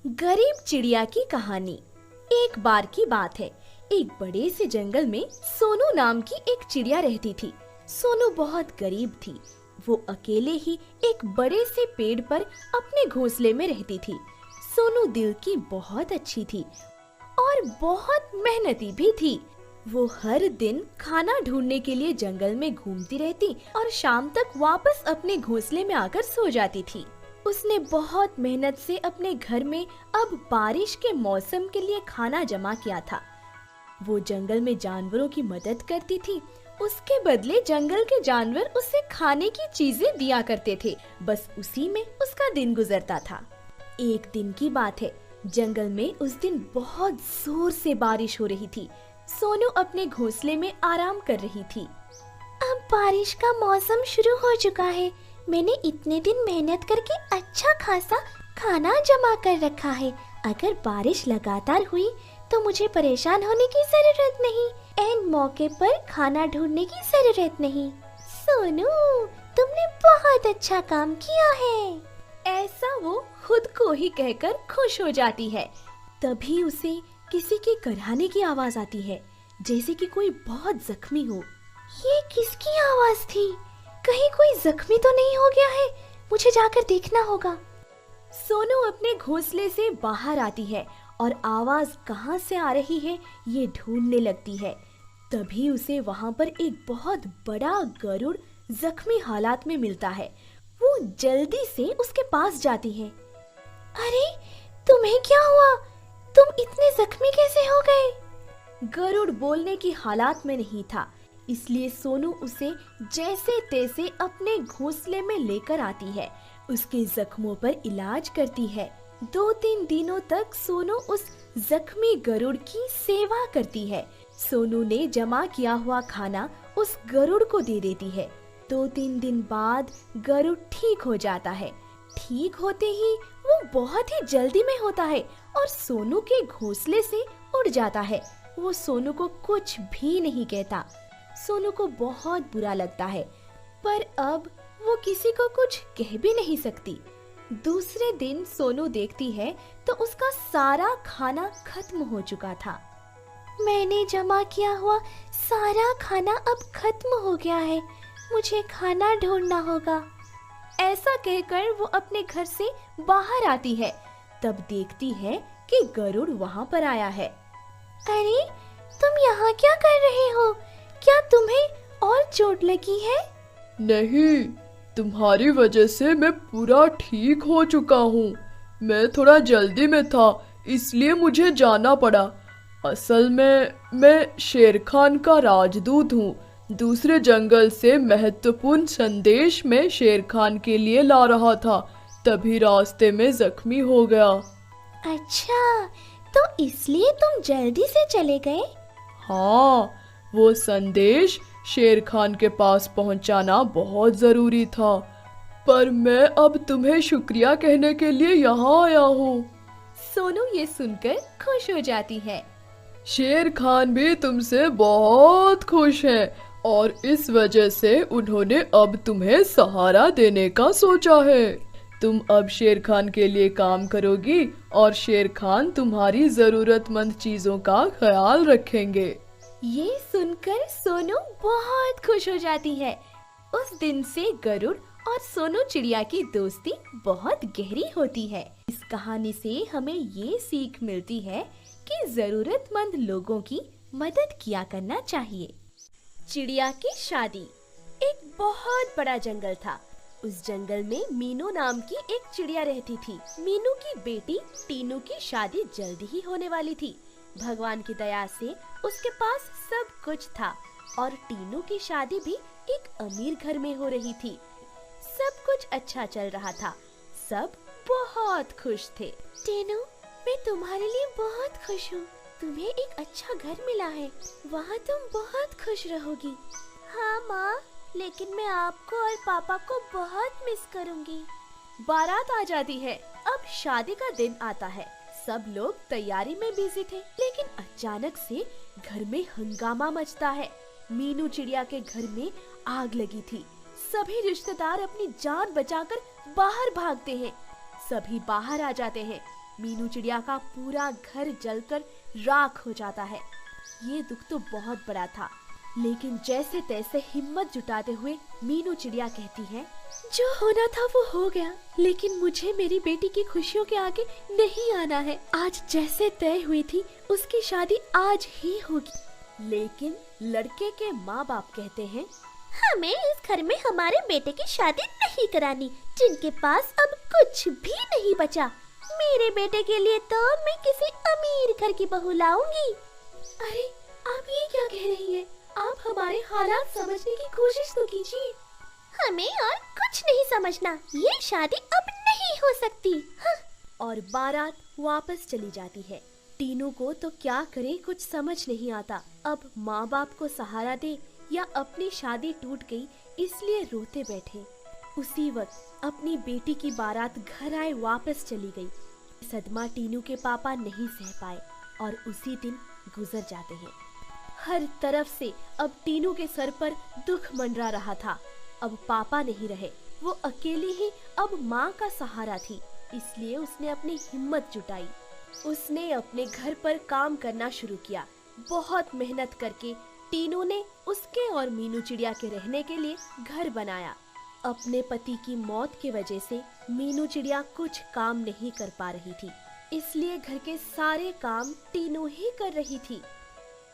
गरीब चिड़िया की कहानी। एक बार की बात है, एक बड़े से जंगल में सोनू नाम की एक चिड़िया रहती थी। सोनू बहुत गरीब थी। वो अकेले ही एक बड़े से पेड़ पर अपने घोंसले में रहती थी। सोनू दिल की बहुत अच्छी थी और बहुत मेहनती भी थी। वो हर दिन खाना ढूंढने के लिए जंगल में घूमती रहती और शाम तक वापस अपने घोंसले में आकर सो जाती थी। उसने बहुत मेहनत से अपने घर में अब बारिश के मौसम के लिए खाना जमा किया था। वो जंगल में जानवरों की मदद करती थी। उसके बदले जंगल के जानवर उसे खाने की चीजें दिया करते थे। बस उसी में उसका दिन गुजरता था। एक दिन की बात है, जंगल में उस दिन बहुत जोर से बारिश हो रही थी। सोनू अपने घोंसले में आराम कर रही थी। अब बारिश का मौसम शुरू हो चुका है। मैंने इतने दिन मेहनत करके अच्छा खासा खाना जमा कर रखा है। अगर बारिश लगातार हुई तो मुझे परेशान होने की जरूरत नहीं। ऐन मौके पर खाना ढूंढने की जरूरत नहीं। सोनू, तुमने बहुत अच्छा काम किया है। ऐसा वो खुद को ही कहकर खुश हो जाती है। तभी उसे किसी के कराहने की आवाज आती है, जैसे कि कोई बहुत जख्मी हो। ये किसकी आवाज थी? कहीं कोई जख्मी तो नहीं हो गया है? मुझे जाकर देखना होगा। सोनू अपने घोंसले से बाहर आती है और आवाज कहाँ से आ रही है ये ढूंढने लगती है। तभी उसे वहाँ पर एक बहुत बड़ा गरुड़ जख्मी हालात में मिलता है। वो जल्दी से उसके पास जाती है। अरे, तुम्हें क्या हुआ? तुम इतने जख्मी कैसे हो गए? गरुड़ बोलने की हालात में नहीं था, इसलिए सोनू उसे जैसे तैसे अपने घोंसले में लेकर आती है। उसके जख्मों पर इलाज करती है। 2-3 दिनों तक सोनू उस जख्मी गरुड़ की सेवा करती है। सोनू ने जमा किया हुआ खाना उस गरुड़ को दे देती है। 2-3 दिन बाद गरुड़ ठीक हो जाता है। ठीक होते ही वो बहुत ही जल्दी में होता है और सोनू के घोंसले से उड़ जाता है। वो सोनू को कुछ भी नहीं कहता। सोनू को बहुत बुरा लगता है, पर अब वो किसी को कुछ कह भी नहीं सकती। दूसरे दिन सोनू देखती है तो उसका सारा खाना खत्म हो चुका था। मैंने जमा किया हुआ सारा खाना अब खत्म हो गया है। मुझे खाना ढूंढना होगा। ऐसा कहकर वो अपने घर से बाहर आती है। तब देखती है कि गरुड़ वहाँ पर आया है। अरे, तुम यहाँ क्या कर रहे हो? क्या तुम्हें और चोट लगी है? नहीं, तुम्हारी वजह से मैं पूरा ठीक हो चुका हूँ। मैं थोड़ा जल्दी में था, इसलिए मुझे जाना पड़ा। असल में मैं शेर खान का राजदूत हूँ। दूसरे जंगल से महत्वपूर्ण संदेश मैं शेर खान के लिए ला रहा था, तभी रास्ते में जख्मी हो गया। अच्छा, तो इसलिए तुम जल्दी से चले गए? हाँ, वो संदेश शेर खान के पास पहुंचाना बहुत जरूरी था, पर मैं अब तुम्हें शुक्रिया कहने के लिए यहाँ आया हूँ। सोनू ये सुनकर खुश हो जाती है। शेर खान भी तुमसे बहुत खुश है और इस वजह से उन्होंने अब तुम्हें सहारा देने का सोचा है। तुम अब शेर खान के लिए काम करोगी और शेर खान तुम्हारी जरूरतमंद चीजों का ख्याल रखेंगे। ये सुनकर सोनू बहुत खुश हो जाती है। उस दिन से गरुड़ और सोनू चिड़िया की दोस्ती बहुत गहरी होती है। इस कहानी से हमें ये सीख मिलती है कि जरूरतमंद लोगों की मदद किया करना चाहिए। चिड़िया की शादी। एक बहुत बड़ा जंगल था। उस जंगल में मीनू नाम की एक चिड़िया रहती थी। मीनू की बेटी टीनू की शादी जल्दी ही होने वाली थी। भगवान की दया से उसके पास सब कुछ था और टीनू की शादी भी एक अमीर घर में हो रही थी। सब कुछ अच्छा चल रहा था। सब बहुत खुश थे। टीनू, मैं तुम्हारे लिए बहुत खुश हूँ। तुम्हें एक अच्छा घर मिला है। वहाँ तुम बहुत खुश रहोगी। हाँ माँ, लेकिन मैं आपको और पापा को बहुत मिस करूँगी। बारात आ जाती है। अब शादी का दिन आता है। सब लोग तैयारी में बिजी थे, लेकिन अचानक से घर में हंगामा मचता है। मीनू चिड़िया के घर में आग लगी थी। सभी रिश्तेदार अपनी जान बचाकर बाहर भागते हैं। सभी बाहर आ जाते हैं। मीनू चिड़िया का पूरा घर जलकर राख हो जाता है। ये दुख तो बहुत बड़ा था, लेकिन जैसे तैसे हिम्मत जुटाते हुए मीनू चिड़िया कहती है, जो होना था वो हो गया, लेकिन मुझे मेरी बेटी की खुशियों के आगे नहीं आना है। आज जैसे तय हुई थी उसकी शादी आज ही होगी। लेकिन लड़के के माँ बाप कहते हैं, हमें इस घर में हमारे बेटे की शादी नहीं करानी, जिनके पास अब कुछ भी नहीं बचा। मेरे बेटे के लिए तो मैं किसी अमीर घर की बहू लाऊंगी। अरे आप ये क्या कह रही हैं? आप हमारे हालात समझने की कोशिश तो कीजिए। हमें और कुछ नहीं समझना, ये शादी अब नहीं हो सकती। हाँ। और बारात वापस चली जाती है। टीनू को तो क्या करे कुछ समझ नहीं आता। अब माँ बाप को सहारा दे या अपनी शादी टूट गई इसलिए रोते बैठे। उसी वक्त अपनी बेटी की बारात घर आए वापस चली गई। सदमा टीनू के पापा नहीं सह पाए और उसी दिन गुजर जाते हैं। हर तरफ से अब टीनू के सर पर दुख मंडरा रहा था। अब पापा नहीं रहे, वो अकेली ही अब माँ का सहारा थी। इसलिए उसने अपनी हिम्मत जुटाई। उसने अपने घर पर काम करना शुरू किया। बहुत मेहनत करके टीनू ने उसके और मीनू चिड़िया के रहने के लिए घर बनाया। अपने पति की मौत की वजह से मीनू चिड़िया कुछ काम नहीं कर पा रही थी, इसलिए घर के सारे काम टीनू ही कर रही थी।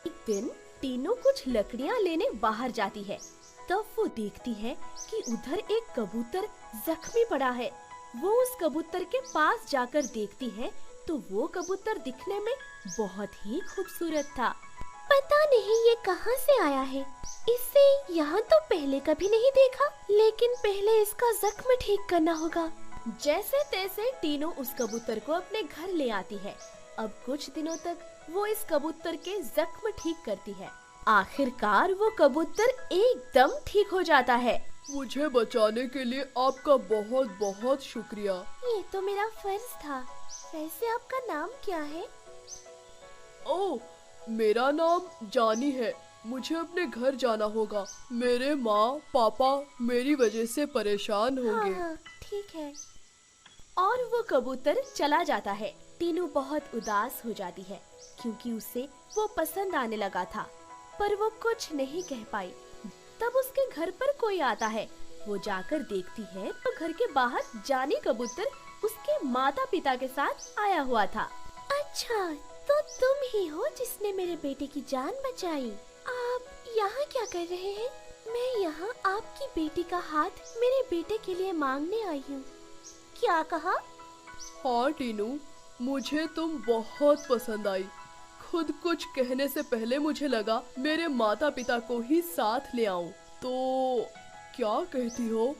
एक दिन टीनू कुछ लकड़ियाँ लेने बाहर जाती है। तब वो देखती है कि उधर एक कबूतर जख्मी पड़ा है। वो उस कबूतर के पास जाकर देखती है तो वो कबूतर दिखने में बहुत ही खूबसूरत था। पता नहीं ये कहाँ से आया है, इसे यहाँ तो पहले कभी नहीं देखा, लेकिन पहले इसका जख्म ठीक करना होगा। जैसे तैसे टीनू उस कबूतर को अपने घर ले आती है। अब कुछ दिनों तक वो इस कबूतर के जख्म ठीक करती है। आखिरकार वो कबूतर एकदम ठीक हो जाता है। मुझे बचाने के लिए आपका बहुत बहुत शुक्रिया। ये तो मेरा फर्ज था। वैसे आपका नाम क्या है? ओह, मेरा नाम जानी है। मुझे अपने घर जाना होगा। मेरे माँ पापा मेरी वजह से परेशान होंगे। हाँ, ठीक है। और वो कबूतर चला जाता है। टीनू बहुत उदास हो जाती है क्योंकि उसे वो पसंद आने लगा था, पर वो कुछ नहीं कह पाई। तब उसके घर पर कोई आता है। वो जाकर देखती है तो घर के बाहर जानी कबूतर उसके माता पिता के साथ आया हुआ था। अच्छा, तो तुम ही हो जिसने मेरे बेटे की जान बचाई। आप यहाँ क्या कर रहे हैं? मैं यहाँ आपकी बेटी का हाथ मेरे बेटे के लिए मांगने आई हूँ। क्या कहा? हाँ टीनू, मुझे तुम बहुत पसंद आई। खुद कुछ कहने से पहले मुझे लगा मेरे माता पिता को ही साथ ले आऊं। तो क्या कहती हो?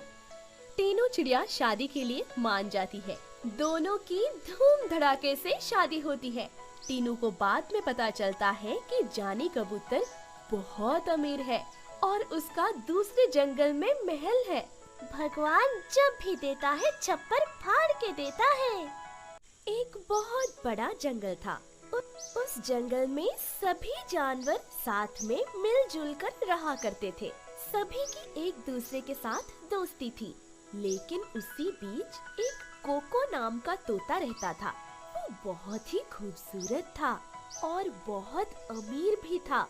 टीनू चिड़िया शादी के लिए मान जाती है। दोनों की धूम धड़ाके से शादी होती है। टीनू को बाद में पता चलता है कि जानी कबूतर बहुत अमीर है और उसका दूसरे जंगल में महल है। भगवान जब भी देता है छप्पर फाड़ के देता है। एक बहुत बड़ा जंगल था। उस जंगल में सभी जानवर साथ में मिलजुल कर रहा करते थे। सभी की एक दूसरे के साथ दोस्ती थी। लेकिन उसी बीच एक कोको नाम का तोता रहता था। वो बहुत ही खूबसूरत था और बहुत अमीर भी था।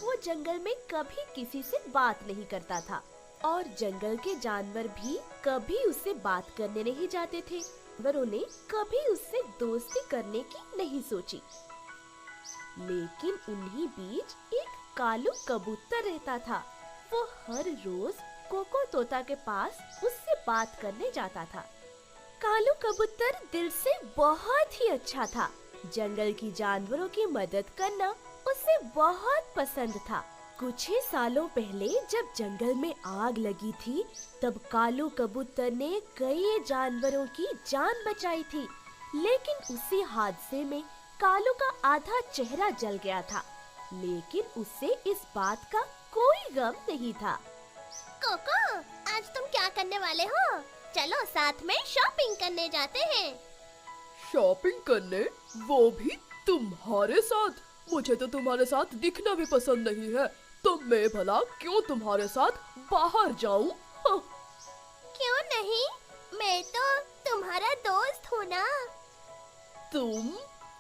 वो जंगल में कभी किसी से बात नहीं करता था और जंगल के जानवर भी कभी उससे बात करने नहीं जाते थे। जानवरों ने कभी उससे दोस्ती करने की नहीं सोची। लेकिन उन्हीं बीच एक कालू कबूतर रहता था। वो हर रोज कोको तोता के पास उससे बात करने जाता था। कालू कबूतर दिल से बहुत ही अच्छा था। जंगल की जानवरों की मदद करना उसे बहुत पसंद था। कुछ ही सालों पहले जब जंगल में आग लगी थी, तब कालू कबूतर ने कई जानवरों की जान बचाई थी। लेकिन उसी हादसे में कालू का आधा चेहरा जल गया था। लेकिन उसे इस बात का कोई गम नहीं था। कोको, आज तुम क्या करने वाले हो? चलो साथ में शॉपिंग करने जाते हैं। शॉपिंग करने? वो भी तुम्हारे साथ? मुझे तो तुम्हारे साथ दिखना भी पसंद नहीं है, तो मैं भला क्यों तुम्हारे साथ बाहर जाऊं? क्यों नहीं? मैं तो तुम्हारा दोस्त हूँ ना। तुम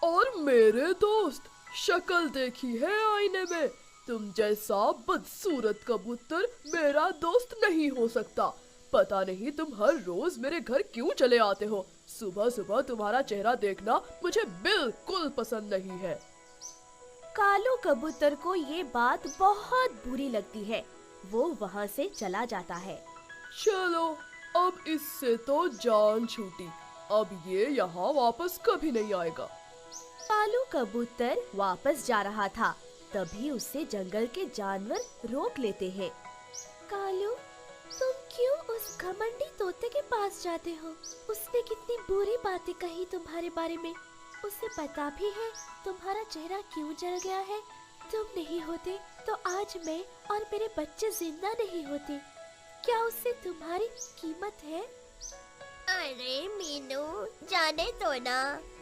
और मेरे दोस्त, शक्ल देखी है आईने में। तुम जैसा बदसूरत कबूतर मेरा दोस्त नहीं हो सकता। पता नहीं तुम हर रोज मेरे घर क्यों चले आते हो। सुबह सुबह तुम्हारा चेहरा देखना मुझे बिल्कुल पसंद नहीं है। कालू कबूतर को ये बात बहुत बुरी लगती है। वो वहाँ से चला जाता है। चलो, अब इससे तो जान छूटी। अब ये यहाँ वापस कभी नहीं आएगा। कालू कबूतर वापस जा रहा था, तभी उसे जंगल के जानवर रोक लेते हैं। कालू, तुम क्यों उस घमंडी तोते के पास जाते हो? उसने कितनी बुरी बातें कही तुम्हारे बारे में। उसे पता भी है तुम्हारा चेहरा क्यों जल गया है। तुम नहीं होते तो आज मैं और मेरे बच्चे जिंदा नहीं होते। क्या उससे तुम्हारी कीमत है? अरे मीनू, जाने दो ना।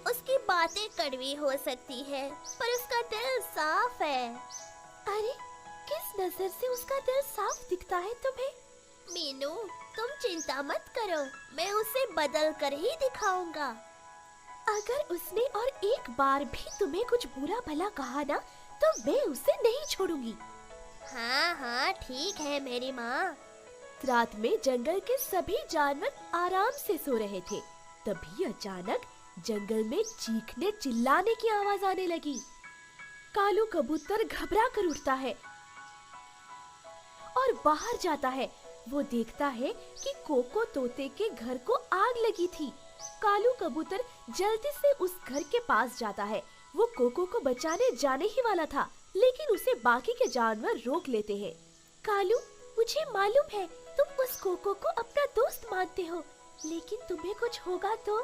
उसकी बातें कड़वी हो सकती है, पर उसका दिल साफ है। अरे, किस नजर से उसका दिल साफ दिखता है तुम्हें? मीनू, तुम चिंता मत करो, मैं उसे बदल कर ही दिखाऊंगा। अगर उसने और एक बार भी तुम्हें कुछ बुरा भला कहा ना, तो मैं उसे नहीं छोड़ूंगी। हाँ हाँ, ठीक है मेरी माँ। रात में जंगल के सभी जानवर आराम से सो रहे थे। तभी अचानक जंगल में चीखने चिल्लाने की आवाज आने लगी। कालू कबूतर घबरा कर उठता है और बाहर जाता है। वो देखता है कि कोको तोते के घर को आग लगी थी। कालू कबूतर जल्दी से उस घर के पास जाता है। वो कोको को बचाने जाने ही वाला था, लेकिन उसे बाकी के जानवर रोक लेते हैं। कालू, मुझे मालूम है तुम उस कोको को अपना दोस्त मानते हो, लेकिन तुम्हें कुछ होगा तो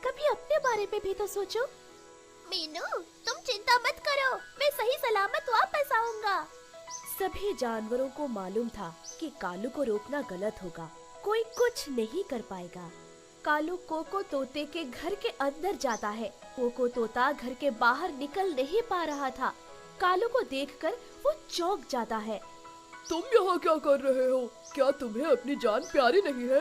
कभी अपने बारे में भी तो सोचो। मीनू, तुम चिंता मत करो, मैं सही सलामत वापस आऊंगा। सभी जानवरों को मालूम था कि कालू को रोकना गलत होगा। कोई कुछ नहीं कर पाएगा। कालू कोको तोते के घर के अंदर जाता है। कोको तोता घर के बाहर निकल नहीं पा रहा था। कालू को देखकर वो चौंक जाता है। तुम यहाँ क्या कर रहे हो? क्या तुम्हें अपनी जान प्यारी नहीं है?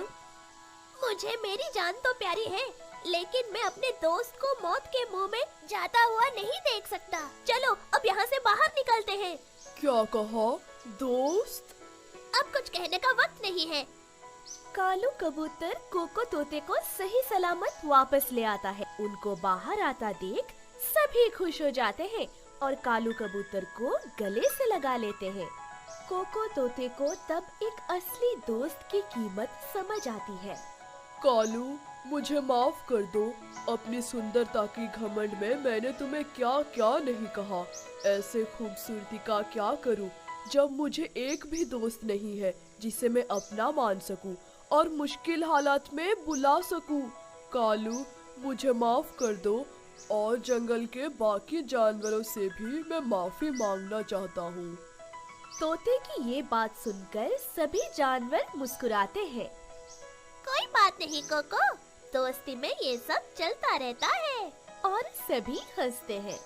मुझे मेरी जान तो प्यारी है, लेकिन मैं अपने दोस्त को मौत के मुंह में जाता हुआ नहीं देख सकता। चलो अब यहाँ से बाहर निकलते हैं। क्या कहा? दोस्त? अब कुछ कहने का वक्त नहीं है। कालू कबूतर कोको तोते को सही सलामत वापस ले आता है। उनको बाहर आता देख सभी खुश हो जाते हैं और कालू कबूतर को गले से लगा लेते हैं। कोको तोते को तब एक असली दोस्त की कीमत समझ आती है। कालू, मुझे माफ कर दो। अपनी सुंदरता की घमंड में मैंने तुम्हें क्या क्या नहीं कहा। ऐसे खूबसूरती का क्या करूं जब मुझे एक भी दोस्त नहीं है जिसे मैं अपना मान सकूं और मुश्किल हालात में बुला सकूं। कालू, मुझे माफ कर दो और जंगल के बाकी जानवरों से भी मैं माफी मांगना चाहता हूँ। तोते की ये बात सुनकर सभी जानवर मुस्कुराते हैं। कोई बात नहीं कोको, दोस्ती में ये सब चलता रहता है। और सभी हंसते हैं।